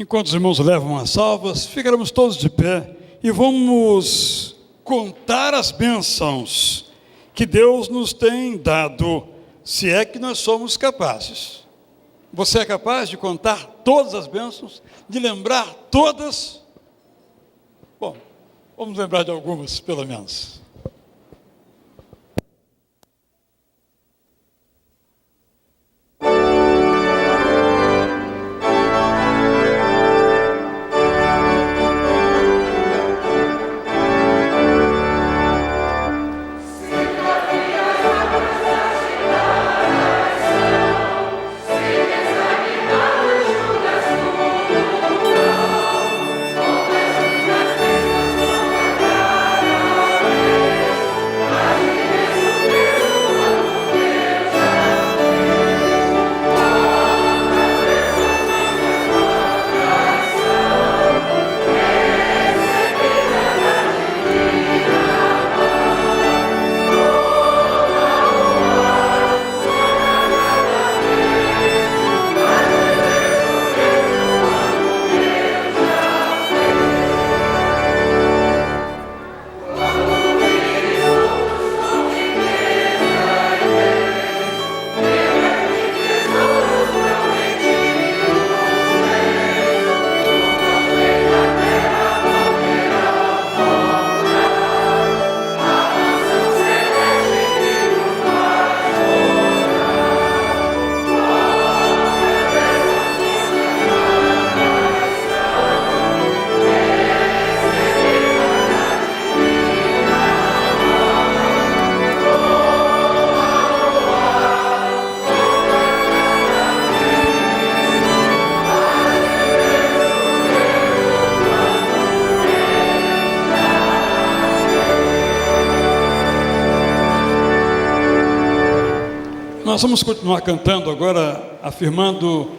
Enquanto os irmãos levam as salvas, ficaremos todos de pé e vamos contar as bênçãos que Deus nos tem dado, se é que nós somos capazes. Você é capaz de contar todas as bênçãos, de lembrar todas? Bom, vamos lembrar de algumas, pelo menos. Nós vamos continuar cantando agora, afirmando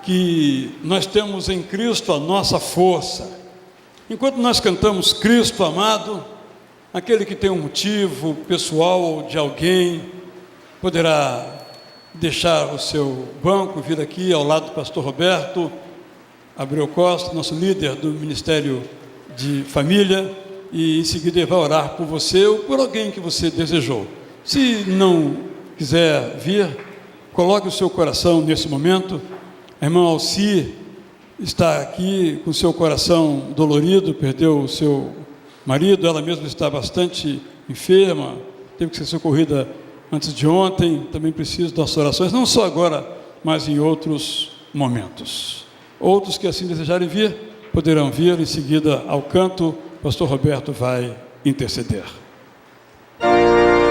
que nós temos em Cristo a nossa força. Enquanto nós cantamos Cristo amado, aquele que tem um motivo pessoal ou de alguém, poderá deixar o seu banco, vir aqui ao lado do pastor Roberto Abreu Costa, nosso líder do Ministério de Família, e em seguida ele vai orar por você ou por alguém que você desejou. Se não quiser vir, coloque o seu coração nesse momento. A irmã Alci está aqui com o seu coração dolorido, perdeu o seu marido, ela mesma está bastante enferma, teve que ser socorrida antes de ontem, também precisa das orações, não só agora, mas em outros momentos. Outros que assim desejarem vir, poderão vir em seguida ao canto, o pastor Roberto vai interceder. Senhor.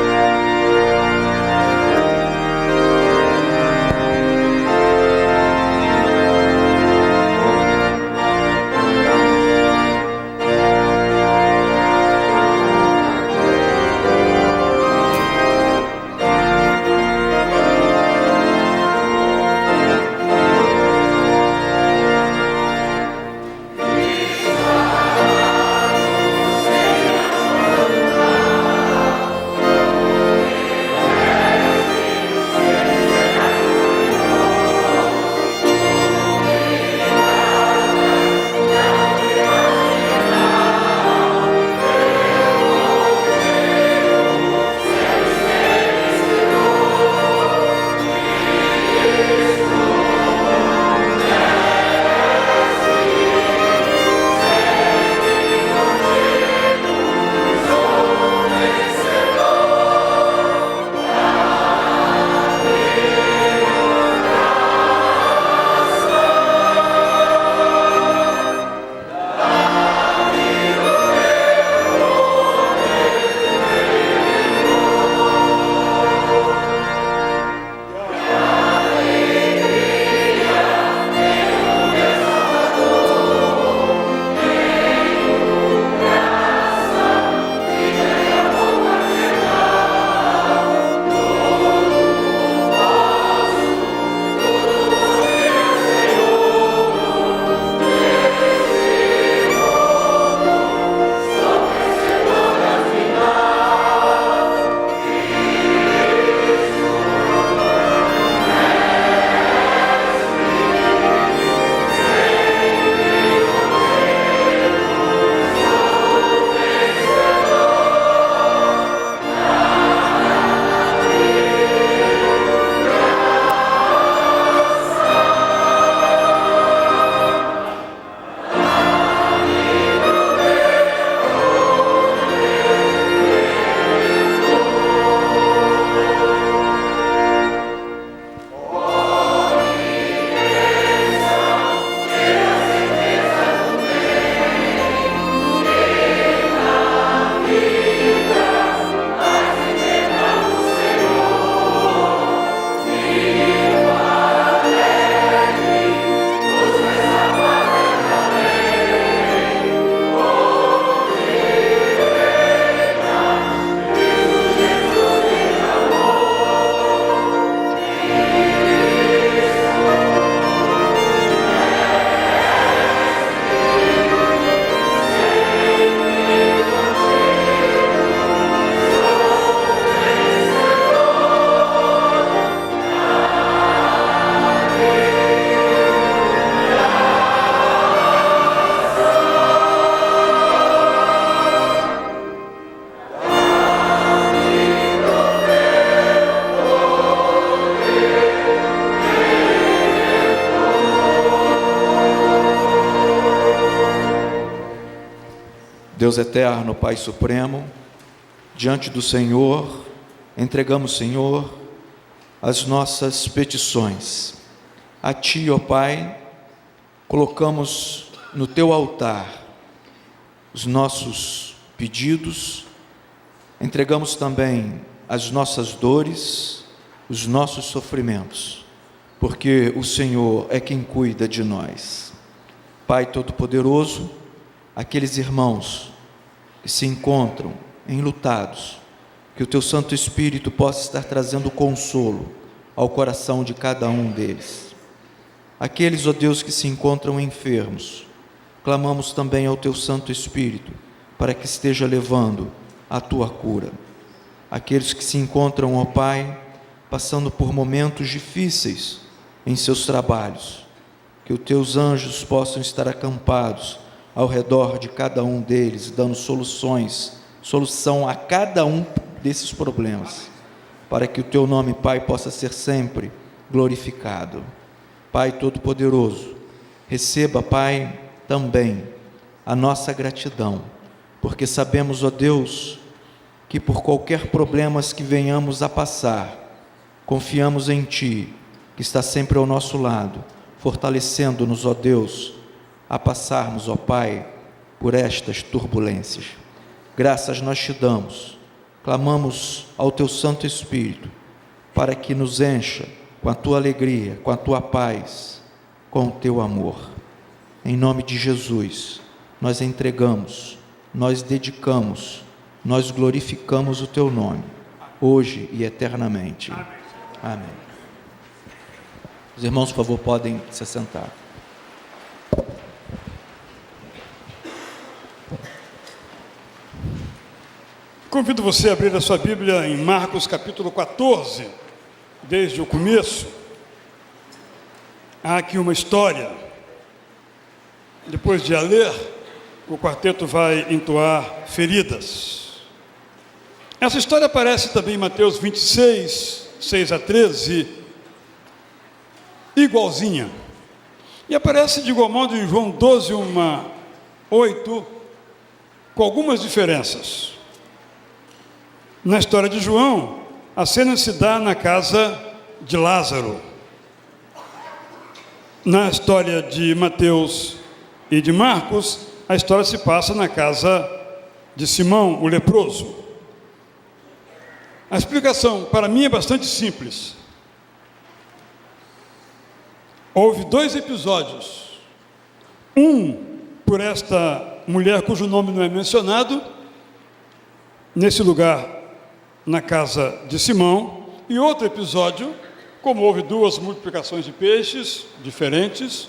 Deus eterno, Pai supremo, diante do Senhor, entregamos, Senhor, as nossas petições. A Ti, ó Pai, colocamos no Teu altar os nossos pedidos, entregamos também as nossas dores, os nossos sofrimentos, porque o Senhor é quem cuida de nós. Pai Todo-Poderoso, aqueles irmãos que se encontram enlutados, que o Teu Santo Espírito possa estar trazendo consolo ao coração de cada um deles. Aqueles, ó Deus, que se encontram enfermos, clamamos também ao Teu Santo Espírito para que esteja levando a Tua cura. Aqueles que se encontram, ó Pai, passando por momentos difíceis em seus trabalhos, que os Teus anjos possam estar acampados ao redor de cada um deles, dando solução a cada um desses problemas, para que o Teu nome, Pai, possa ser sempre glorificado. Pai Todo-Poderoso, receba, Pai, também a nossa gratidão, porque sabemos, ó Deus, que por qualquer problemas que venhamos a passar, confiamos em Ti, que está sempre ao nosso lado, fortalecendo-nos, ó Deus, a passarmos, ó Pai, por estas turbulências. Graças nós Te damos, clamamos ao Teu Santo Espírito, para que nos encha com a Tua alegria, com a Tua paz, com o Teu amor. Em nome de Jesus, nós entregamos, nós dedicamos, nós glorificamos o Teu nome, hoje e eternamente. Amém. Os irmãos, por favor, podem se assentar. Convido você a abrir a sua Bíblia em Marcos capítulo 14, desde o começo. Há aqui uma história. Depois de a ler, o quarteto vai entoar Feridas. Essa história aparece também em Mateus 26, 6 a 13, igualzinha. E aparece de igual modo em João 12, 1 a 8, com algumas diferenças. Na história de João, a cena se dá na casa de Lázaro. Na história de Mateus e de Marcos, a história se passa na casa de Simão, o leproso. A explicação, para mim, é bastante simples. Houve 2 episódios. Um, por esta mulher cujo nome não é mencionado, nesse lugar, na casa de Simão, e outro episódio, como houve 2 multiplicações de peixes diferentes,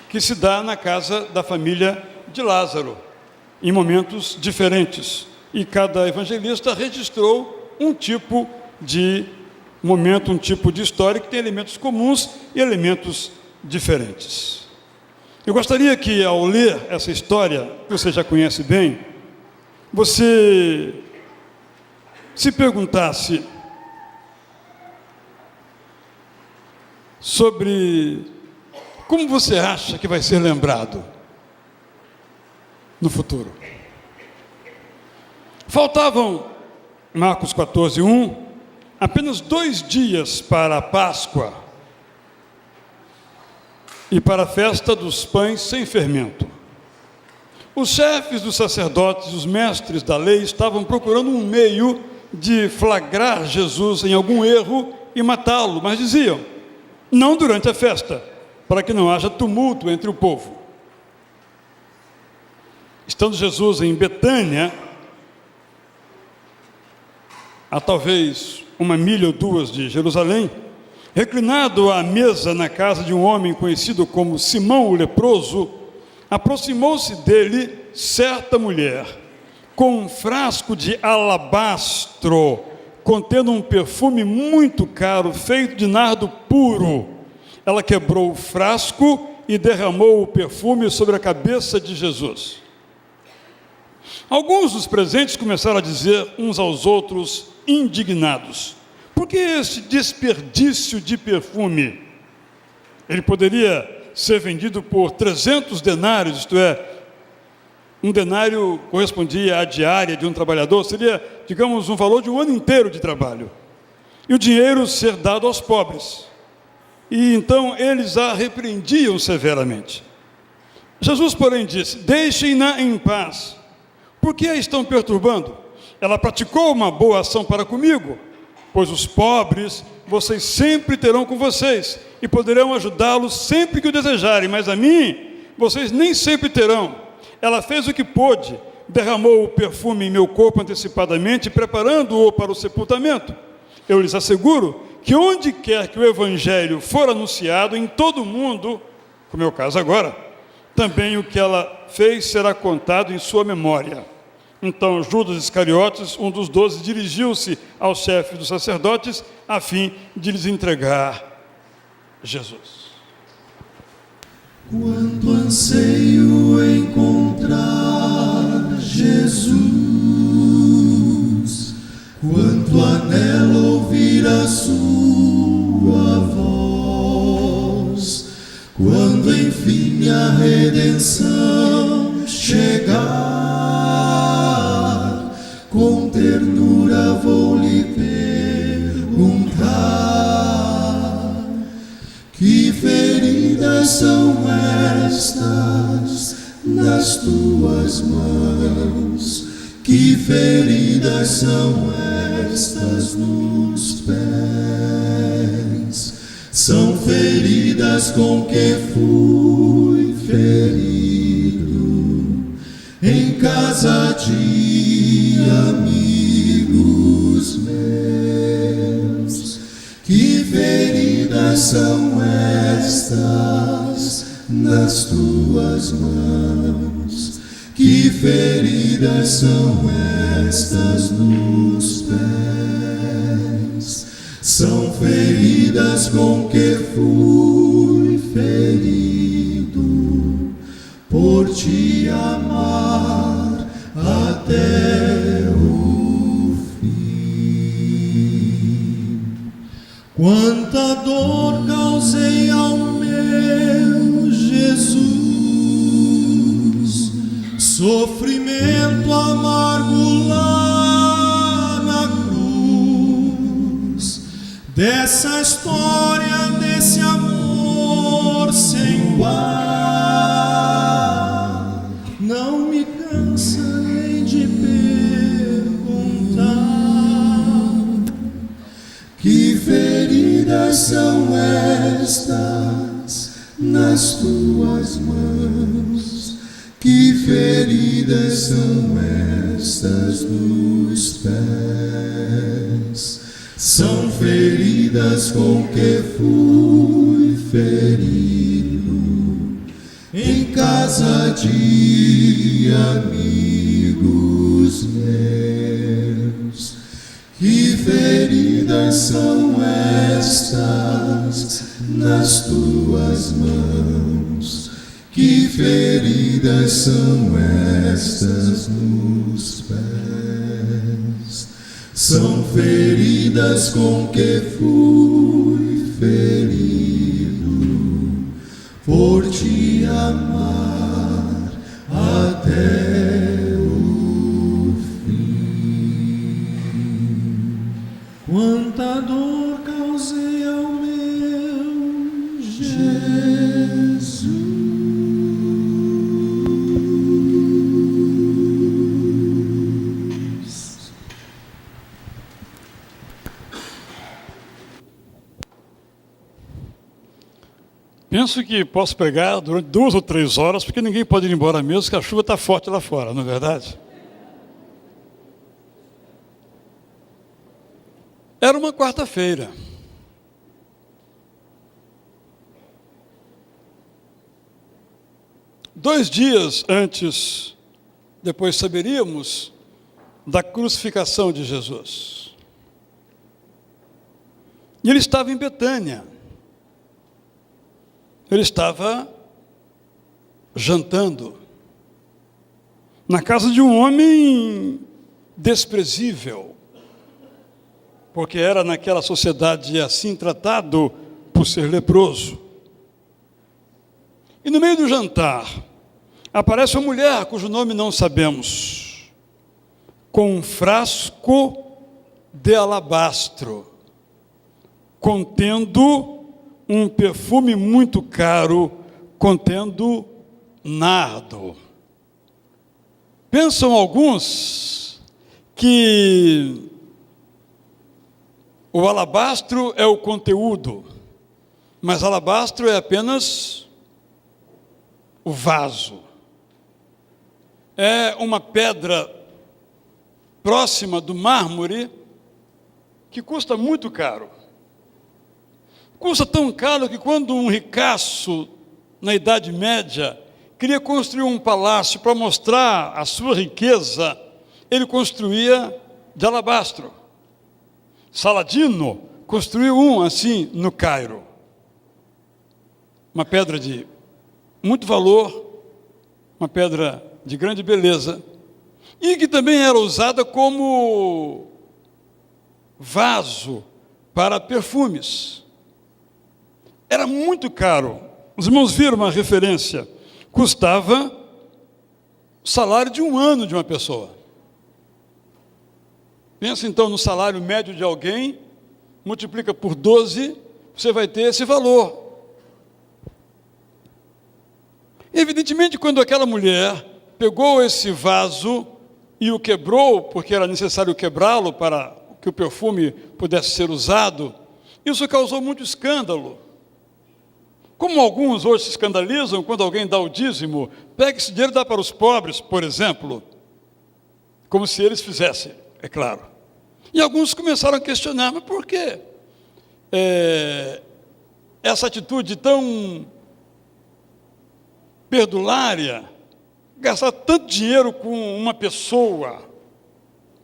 que se dá na casa da família de Lázaro, em momentos diferentes. E cada evangelista registrou um tipo de momento, um tipo de história que tem elementos comuns e elementos diferentes. Eu gostaria que, ao ler essa história, que você já conhece bem, você se perguntasse sobre como você acha que vai ser lembrado no futuro. Faltavam, Marcos 14, 1, apenas 2 dias para a Páscoa e para a festa dos pães sem fermento. Os chefes dos sacerdotes, os mestres da lei, estavam procurando um meio de flagrar Jesus em algum erro e matá-lo, mas diziam, não durante a festa, para que não haja tumulto entre o povo. Estando Jesus em Betânia, a talvez 1 milha ou 2 de Jerusalém, reclinado à mesa na casa de um homem conhecido como Simão o leproso, aproximou-se dele certa mulher, com um frasco de alabastro, contendo um perfume muito caro, feito de nardo puro. Ela quebrou o frasco e derramou o perfume sobre a cabeça de Jesus. Alguns dos presentes começaram a dizer uns aos outros, indignados, por que esse desperdício de perfume? Ele poderia ser vendido por 300 denários, isto é, Um denário correspondia à diária de um trabalhador, seria, digamos, um valor de um ano inteiro de trabalho. E o dinheiro ser dado aos pobres. E então eles a repreendiam severamente. Jesus, porém, disse: deixem-na em paz. Por que a estão perturbando? Ela praticou uma boa ação para comigo, pois os pobres vocês sempre terão com vocês, e poderão ajudá-los sempre que o desejarem, mas a mim vocês nem sempre terão. Ela fez o que pôde, derramou o perfume em meu corpo antecipadamente, preparando-o para o sepultamento. Eu lhes asseguro que onde quer que o Evangelho for anunciado em todo o mundo, como é o caso agora, também o que ela fez será contado em sua memória. Então Judas Iscariotes, um dos 12, dirigiu-se aos chefes dos sacerdotes a fim de lhes entregar Jesus. Quanto anseio encontrar Jesus, quanto anelo ouvir a sua voz, quando enfim a redenção chegar, com ternura vou lhe perguntar: que feridas são estas nas tuas mãos? Que feridas são estas nos pés? São feridas com que fui ferido em casa de amigos meus. Que feridas são estas nas tuas mãos? Que feridas são estas nos pés? São feridas com que fui ferido por te amar até o fim. Quanta dor causei ao meu Jesus, sofrimento amargo lá na cruz, dessa história, desse amor sem igual, não me cansei de perguntar: que feridas são estas nas tuas mãos? Que feridas são estas nos pés? São feridas com que fui ferido em casa de amigos meus. Que feridas são estas nas tuas mãos? Que feridas são estas nos pés? São feridas com que fui ferido por te amar até o fim. Quanta dor causei ao meu Jesus. Penso que posso pregar durante 2 ou 3 horas, porque ninguém pode ir embora mesmo, porque a chuva está forte lá fora, não é verdade? Era uma quarta-feira. Dois dias antes, depois saberíamos da crucificação de Jesus. E ele estava em Betânia. Ele estava jantando na casa de um homem desprezível, porque era naquela sociedade assim tratado por ser leproso. E no meio do jantar, aparece uma mulher cujo nome não sabemos, com um frasco de alabastro, contendo um perfume muito caro, contendo nardo. Pensam alguns que o alabastro é o conteúdo, mas alabastro é apenas o vaso. É uma pedra próxima do mármore que custa muito caro. Custa tão caro que quando um ricaço, na Idade Média, queria construir um palácio para mostrar a sua riqueza, ele construía de alabastro. Saladino construiu um assim no Cairo. Uma pedra de muito valor, uma pedra de grande beleza, e que também era usada como vaso para perfumes. Era muito caro. Os irmãos viram uma referência. Custava o salário de um ano de uma pessoa. Pensa então no salário médio de alguém, multiplica por 12, você vai ter esse valor. Evidentemente, quando aquela mulher pegou esse vaso e o quebrou, porque era necessário quebrá-lo para que o perfume pudesse ser usado, isso causou muito escândalo. Como alguns hoje se escandalizam quando alguém dá o dízimo, pega esse dinheiro e dá para os pobres, por exemplo, como se eles fizessem, é claro. E alguns começaram a questionar, mas por que essa atitude tão perdulária, gastar tanto dinheiro com uma pessoa,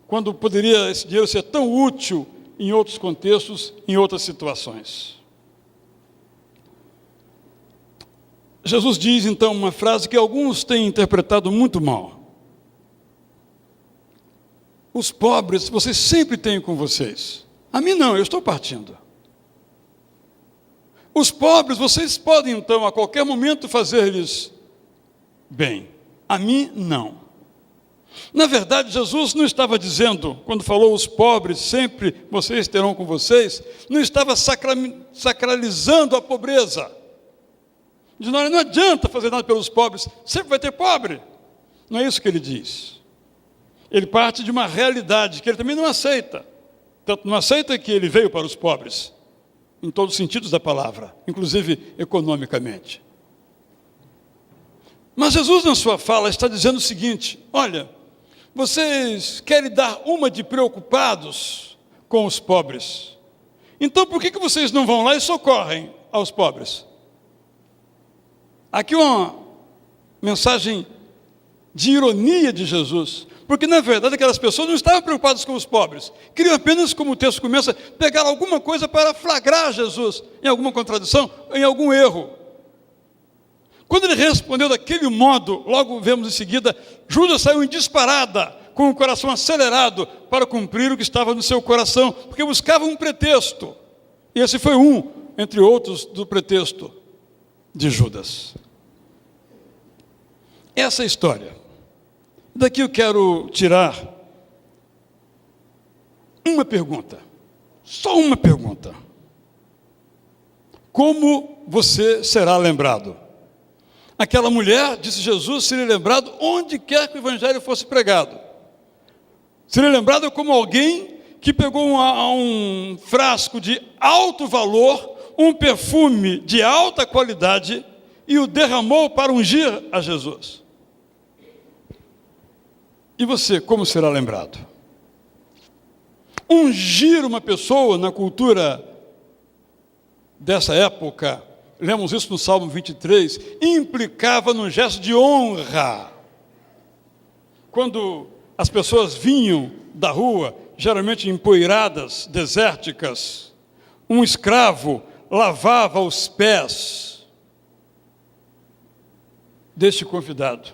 quando poderia esse dinheiro ser tão útil em outros contextos, em outras situações? Jesus diz então uma frase que alguns têm interpretado muito mal. Os pobres vocês sempre têm com vocês. A mim não, eu estou partindo. Os pobres vocês podem então a qualquer momento fazer-lhes bem. A mim não. Na verdade, Jesus não estava dizendo, quando falou os pobres sempre vocês terão com vocês, não estava sacralizando a pobreza. De nós não adianta fazer nada pelos pobres, sempre vai ter pobre. Não é isso que ele diz. Ele parte de uma realidade que ele também não aceita. Tanto não aceita que ele veio para os pobres, em todos os sentidos da palavra, inclusive economicamente. Mas Jesus, na sua fala, está dizendo o seguinte: olha, vocês querem dar uma de preocupados com os pobres. Então por que vocês não vão lá e socorrem aos pobres? Aqui uma mensagem de ironia de Jesus, porque na verdade aquelas pessoas não estavam preocupadas com os pobres, queriam apenas, como o texto começa, pegar alguma coisa para flagrar Jesus em alguma contradição, em algum erro. Quando ele respondeu daquele modo, logo vemos em seguida, Judas saiu em disparada, com o coração acelerado, para cumprir o que estava no seu coração, porque buscava um pretexto, e esse foi um, entre outros, do pretexto de Judas. Essa é a história. Daqui eu quero tirar uma pergunta, só uma pergunta. Como você será lembrado? Aquela mulher, disse Jesus, seria lembrado onde quer que o evangelho fosse pregado. Seria lembrado como alguém que pegou um frasco de alto valor, um perfume de alta qualidade e o derramou para ungir a Jesus. E você, como será lembrado? Ungir uma pessoa na cultura dessa época, lemos isso no Salmo 23, implicava num gesto de honra. Quando as pessoas vinham da rua, geralmente empoeiradas, desérticas, um escravo lavava os pés deste convidado.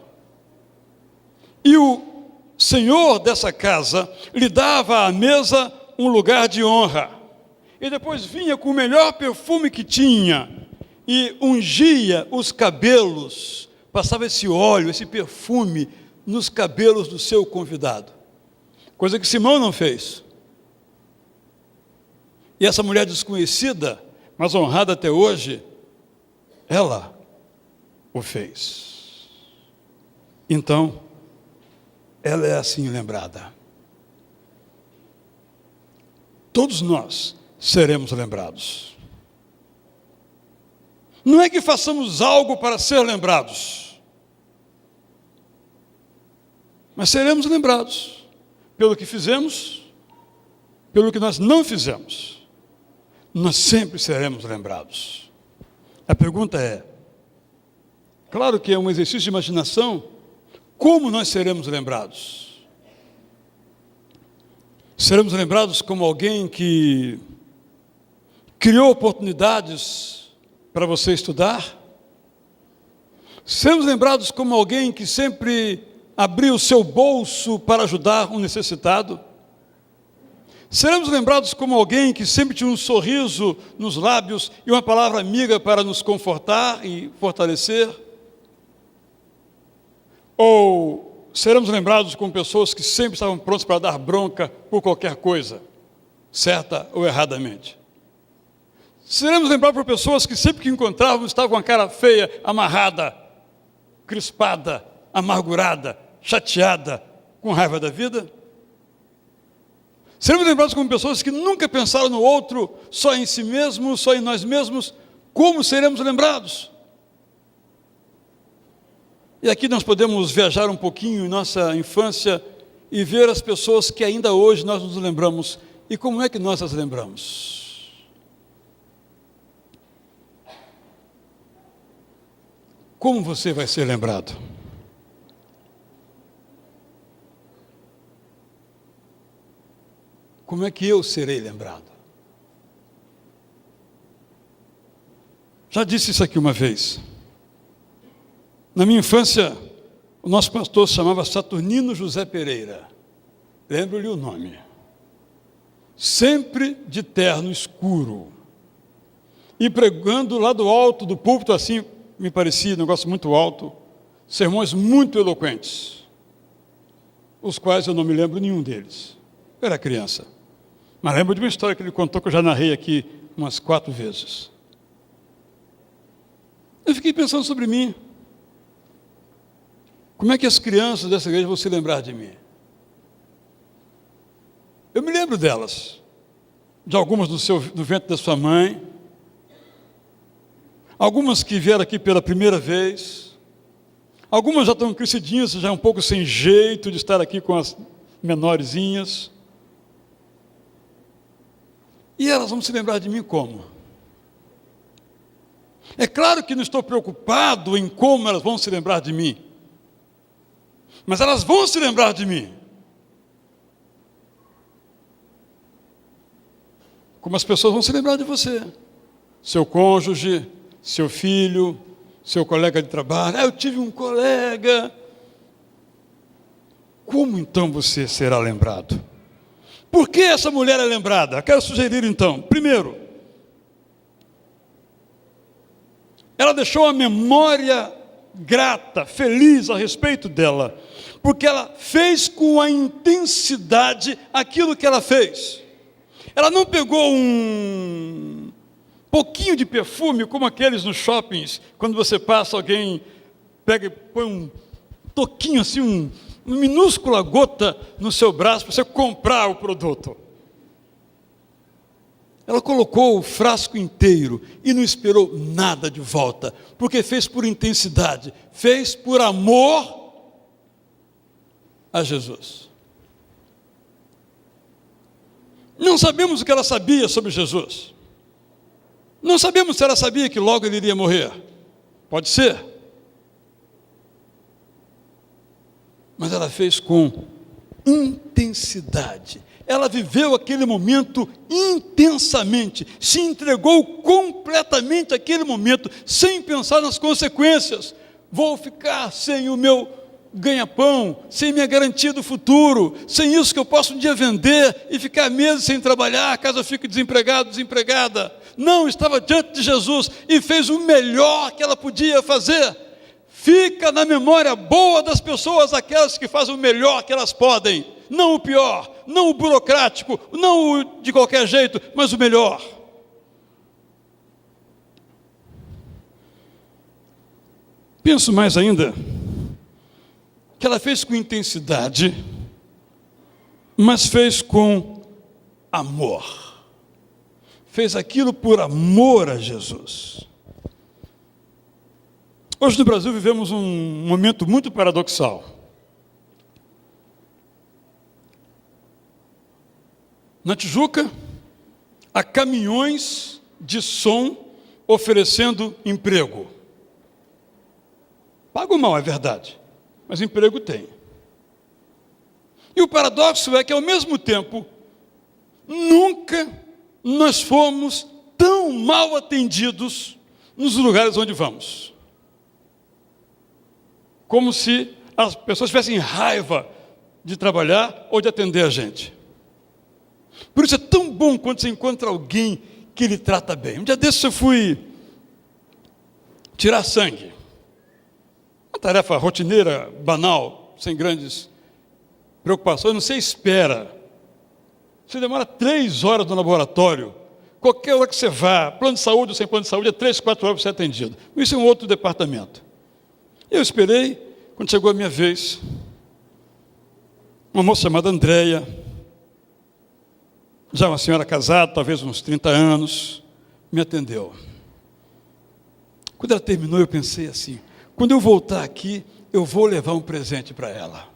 E o senhor dessa casa lhe dava à mesa um lugar de honra. E depois vinha com o melhor perfume que tinha e ungia os cabelos passava esse óleo, esse perfume nos cabelos do seu convidado, coisa que Simão não fez. E essa mulher desconhecida, mas honrada até hoje, ela o fez. Então, ela é assim lembrada. Todos nós seremos lembrados. Não é que façamos algo para ser lembrados, mas seremos lembrados pelo que fizemos, pelo que nós não fizemos. Nós sempre seremos lembrados. A pergunta é, claro que é um exercício de imaginação, como nós seremos lembrados? Seremos lembrados como alguém que criou oportunidades para você estudar? Seremos lembrados como alguém que sempre abriu o seu bolso para ajudar um necessitado? Seremos lembrados como alguém que sempre tinha um sorriso nos lábios e uma palavra amiga para nos confortar e fortalecer? Ou seremos lembrados como pessoas que sempre estavam prontas para dar bronca por qualquer coisa, certa ou erradamente? Seremos lembrados por pessoas que sempre que encontrávamos estavam com a cara feia, amarrada, crispada, amargurada, chateada, com raiva da vida? Seremos lembrados como pessoas que nunca pensaram no outro, só em si mesmos, só em nós mesmos? Como seremos lembrados? E aqui nós podemos viajar um pouquinho em nossa infância e ver as pessoas que ainda hoje nós nos lembramos. E como é que nós as lembramos? Como você vai ser lembrado? Como é que eu serei lembrado? Já disse isso aqui uma vez. Na minha infância, o nosso pastor se chamava Saturnino José Pereira. Lembro-lhe o nome. Sempre de terno escuro. E pregando lá do alto do púlpito, assim, me parecia um negócio muito alto, sermões muito eloquentes, os quais eu não me lembro nenhum deles. Eu era criança. Mas lembro de uma história que ele contou, que eu já narrei aqui umas 4 vezes. Eu fiquei pensando sobre mim. Como é que as crianças dessa igreja vão se lembrar de mim? Eu me lembro delas, de algumas do ventre da sua mãe, algumas que vieram aqui pela primeira vez, algumas já estão crescidinhas, já um pouco sem jeito de estar aqui com as menorzinhas. E elas vão se lembrar de mim como? É claro que não estou preocupado em como elas vão se lembrar de mim, mas elas vão se lembrar de mim. Como as pessoas vão se lembrar de você. Seu cônjuge, seu filho, seu colega de trabalho. Eu tive um colega. Como então você será lembrado? Por que essa mulher é lembrada? Quero sugerir então, primeiro, ela deixou uma memória grata, feliz a respeito dela, porque ela fez com a intensidade aquilo que ela fez. Ela não pegou um pouquinho de perfume, como aqueles nos shoppings, quando você passa, alguém pega e põe um toquinho assim, uma minúscula gota no seu braço para você comprar o produto. Ela colocou o frasco inteiro e não esperou nada de volta, porque fez por intensidade, fez por amor a Jesus. Não sabemos o que ela sabia sobre Jesus. Não sabemos se ela sabia que logo ele iria morrer. Pode ser. Mas ela fez com intensidade. Ela viveu aquele momento intensamente, se entregou completamente àquele momento, sem pensar nas consequências. Vou ficar sem o meu ganha-pão, sem minha garantia do futuro, sem isso que eu posso um dia vender e ficar meses sem trabalhar, caso eu fique desempregado, desempregada. Não, estava diante de Jesus e fez o melhor que ela podia fazer. Fica na memória boa das pessoas aquelas que fazem o melhor que elas podem, não o pior, não o burocrático, não o de qualquer jeito, mas o melhor. Penso mais ainda que ela fez com intensidade, mas fez com amor. Fez aquilo por amor a Jesus. Hoje no Brasil vivemos um momento muito paradoxal. Na Tijuca, há caminhões de som oferecendo emprego. Pagam mal, é verdade, mas emprego tem. E o paradoxo é que, ao mesmo tempo, nunca nós fomos tão mal atendidos nos lugares onde vamos. Como se as pessoas tivessem raiva de trabalhar ou de atender a gente. Por isso é tão bom quando você encontra alguém que lhe trata bem. Um dia desses eu fui tirar sangue. Uma tarefa rotineira, banal, sem grandes preocupações. Não sei, espera. Você demora 3 horas no laboratório. Qualquer hora que você vá, plano de saúde ou sem plano de saúde, é 3, 4 horas para ser atendido. Isso é um outro departamento. Eu esperei, quando chegou a minha vez, uma moça chamada Andréia, já uma senhora casada, talvez uns 30 anos, me atendeu. Quando ela terminou, eu pensei assim, quando eu voltar aqui, eu vou levar um presente para ela.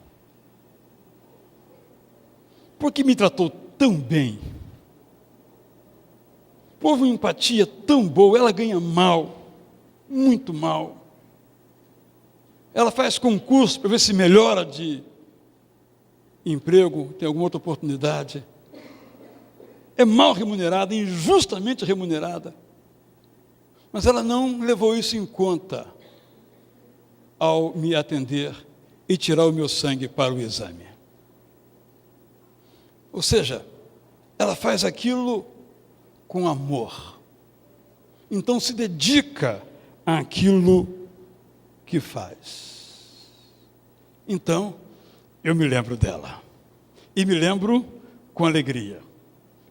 Porque me tratou tão bem. Houve uma empatia tão boa, ela ganha mal, muito mal. Ela faz concurso para ver se melhora de emprego, tem alguma outra oportunidade. É mal remunerada, injustamente remunerada. Mas ela não levou isso em conta ao me atender e tirar o meu sangue para o exame. Ou seja, ela faz aquilo com amor. Então se dedica àquilo que faz. Então, eu me lembro dela. E me lembro com alegria.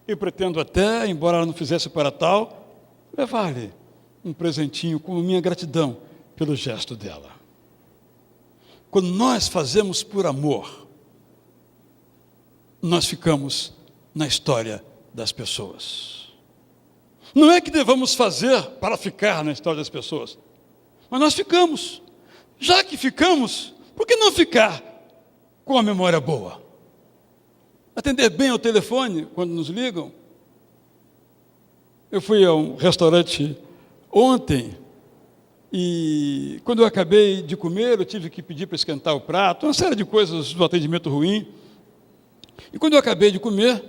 E pretendo até, embora ela não fizesse para tal, levar-lhe um presentinho como minha gratidão pelo gesto dela. Quando nós fazemos por amor, nós ficamos na história das pessoas. Não é que devamos fazer para ficar na história das pessoas, mas nós ficamos. Já que ficamos, por que não ficar com a memória boa? Atender bem ao telefone quando nos ligam. Eu fui a um restaurante ontem e quando eu acabei de comer, eu tive que pedir para esquentar o prato, uma série de coisas do atendimento ruim. E quando eu acabei de comer,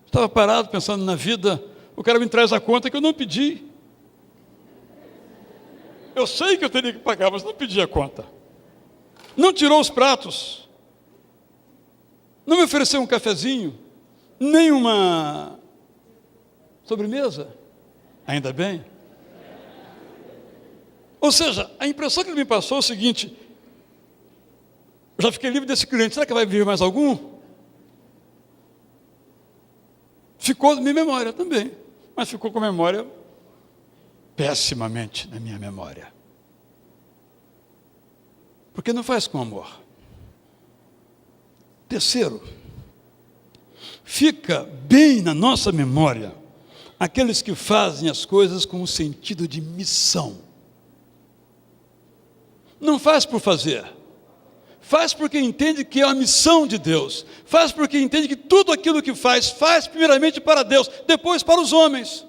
estava parado pensando na vida, o cara me traz a conta que eu não pedi. Eu sei que eu teria que pagar, mas não pedi a conta. Não tirou os pratos. Não me ofereceu um cafezinho, nem uma sobremesa. Ainda bem. Ou seja, a impressão que ele me passou é o seguinte: já fiquei livre desse cliente, será que vai vir mais algum? Ficou na minha memória também, mas ficou com a memória pessimamente na minha memória. Porque não faz com amor. Terceiro, fica bem na nossa memória aqueles que fazem as coisas com um sentido de missão. Não faz por fazer. Faz porque entende que é a missão de Deus. Faz porque entende que tudo aquilo que faz primeiramente para Deus, depois para os homens.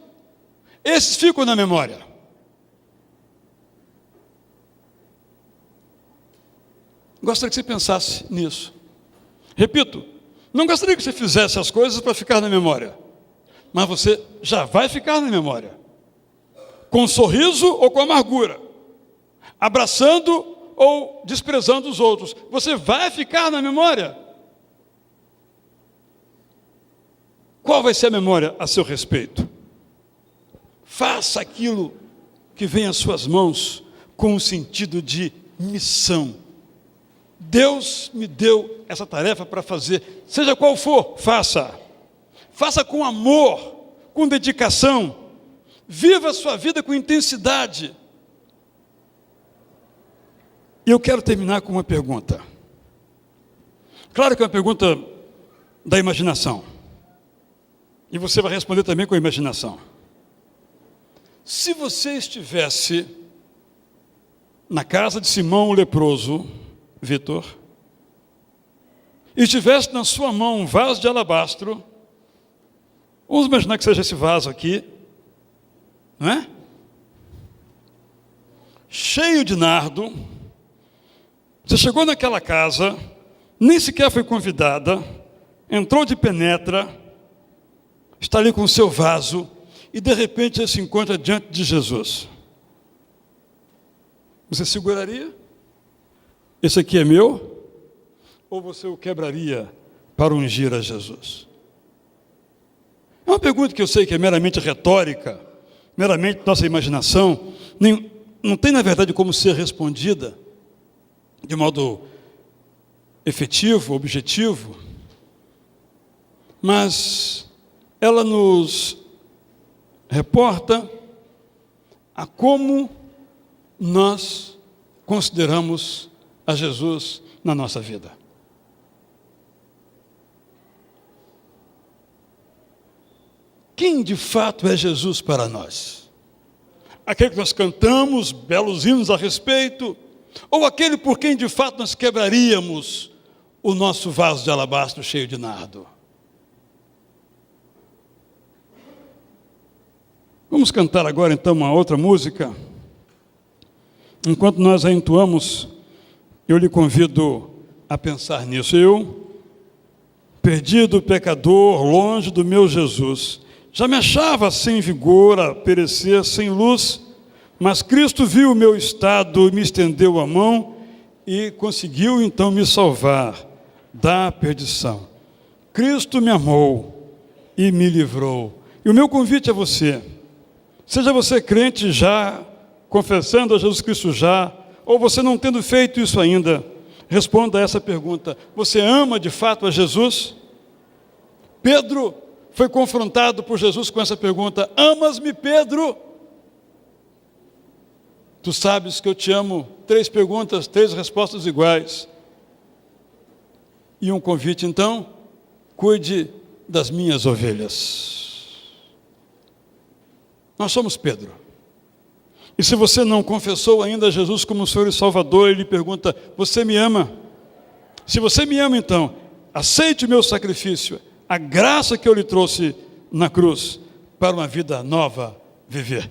Esses ficam na memória. Gostaria que você pensasse nisso. Repito, não gostaria que você fizesse as coisas para ficar na memória, mas você já vai ficar na memória. Com sorriso ou com amargura. Abraçando ou desprezando os outros. Você vai ficar na memória. Qual vai ser a memória a seu respeito? Faça aquilo que vem às suas mãos com o sentido de missão. Deus me deu essa tarefa para fazer, seja qual for, faça. Faça com amor, com dedicação. Viva a sua vida com intensidade. E eu quero terminar com uma pergunta. Claro que é uma pergunta da imaginação. E você vai responder também com a imaginação. Se você estivesse na casa de Simão o leproso, Vitor, e tivesse na sua mão um vaso de alabastro, vamos imaginar que seja esse vaso aqui, não é? Cheio de nardo, você chegou naquela casa, nem sequer foi convidada, entrou de penetra, está ali com o seu vaso, e de repente você se encontra diante de Jesus. Você seguraria? Esse aqui é meu? Ou você o quebraria para ungir a Jesus? É uma pergunta que eu sei que é meramente retórica, meramente nossa imaginação, não tem na verdade como ser respondida de modo efetivo, objetivo, mas ela nos reporta a como nós consideramos a Jesus na nossa vida. Quem de fato é Jesus para nós? Aquele que nós cantamos belos hinos a respeito, ou aquele por quem de fato nós quebraríamos o nosso vaso de alabastro cheio de nardo? Vamos cantar agora então uma outra música. Enquanto nós a entoamos, eu lhe convido a pensar nisso. Eu, perdido pecador, longe do meu Jesus, já me achava sem vigor, a perecer sem luz, mas Cristo viu o meu estado, me estendeu a mão e conseguiu então me salvar da perdição. Cristo me amou e me livrou. E o meu convite a você, seja você crente já, confessando a Jesus Cristo já, ou você não tendo feito isso ainda, responda a essa pergunta: você ama de fato a Jesus? Pedro foi confrontado por Jesus com essa pergunta: amas-me, Pedro? Tu sabes que eu te amo. 3 perguntas, 3 respostas iguais. E um convite então: cuide das minhas ovelhas. Nós somos Pedro. E se você não confessou ainda Jesus como Senhor e Salvador, Ele pergunta: você me ama? Se você me ama, então, aceite o meu sacrifício, a graça que eu lhe trouxe na cruz, para uma vida nova viver.